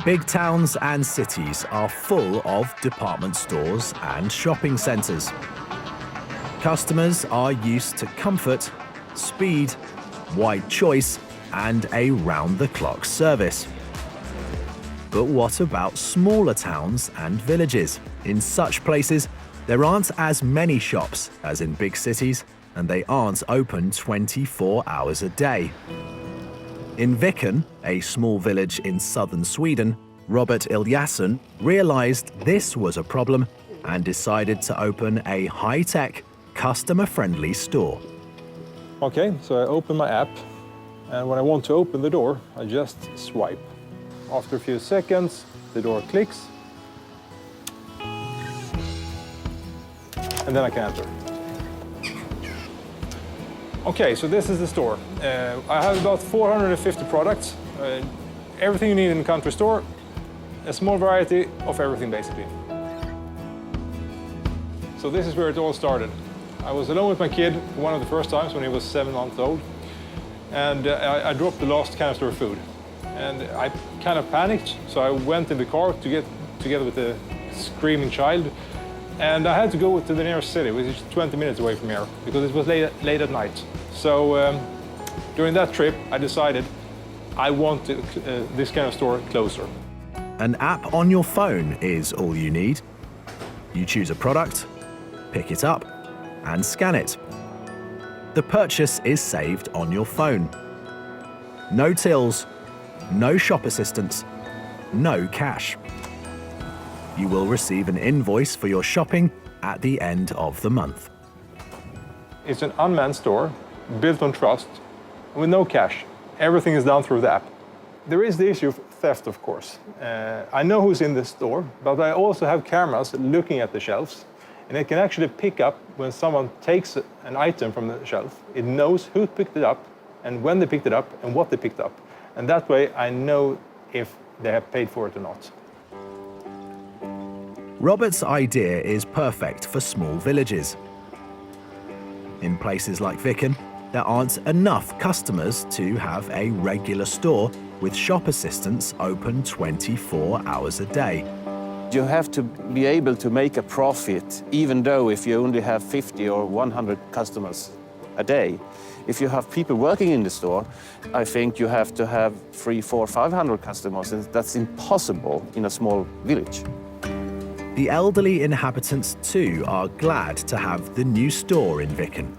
Big towns and cities are full of department stores and shopping centres. Customers are used to comfort, speed, wide choice, and a round-the-clock service. But what about smaller towns and villages? In such places, there aren't as many shops as in big cities, and they aren't open 24 hours a day. In Viken, a small village in southern Sweden, Robert Eliasson realized this was a problem and decided to open a high-tech, customer-friendly store. Okay, so I open my app, and when I want to open the door, I just swipe. After a few seconds, the door clicks, and then I can enter. Okay, so this is the store. I have about 450 products, everything you need in a country store, a small variety of everything basically. So this is where it all started. I was alone with my kid one of the first times when he was 7 months old, and I dropped the last canister of food. And I kind of panicked, so I went in the car to get together with the screaming child, and I had to go to the nearest city, which is 20 minutes away from here, because it was late at night. So during that trip, I decided I want this kind of store closer. An app on your phone is all you need. You choose a product, pick it up, and scan it. The purchase is saved on your phone. No tills, no shop assistants, no cash. You will receive an invoice for your shopping at the end of the month. It's an unmanned store, built on trust, with no cash. Everything is done through the app. There is the issue of theft, of course. I know who's in the store, but I also have cameras looking at the shelves, and it can actually pick up when someone takes an item from the shelf. It knows who picked it up, and when they picked it up, and what they picked up. And that way I know if they have paid for it or not. Robert's idea is perfect for small villages. In places like Viken, there aren't enough customers to have a regular store with shop assistants open 24 hours a day. You have to be able to make a profit, even though if you only have 50 or 100 customers a day. If you have people working in the store, I think you have to have 300, 400, 500 customers, and that's impossible in a small village. The elderly inhabitants too are glad to have the new store in Viken.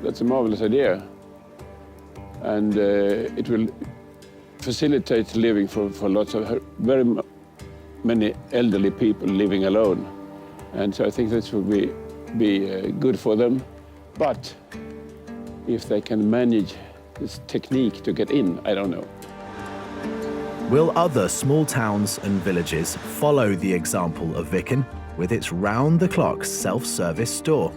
That's a marvelous idea, and it will facilitate living for lots of very many elderly people living alone, and so I think this will be good for them. But if they can manage this technique to get in, I don't know. Will other small towns and villages follow the example of Viken with its round-the-clock self-service store?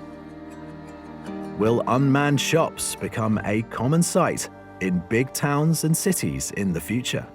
Will unmanned shops become a common sight in big towns and cities in the future?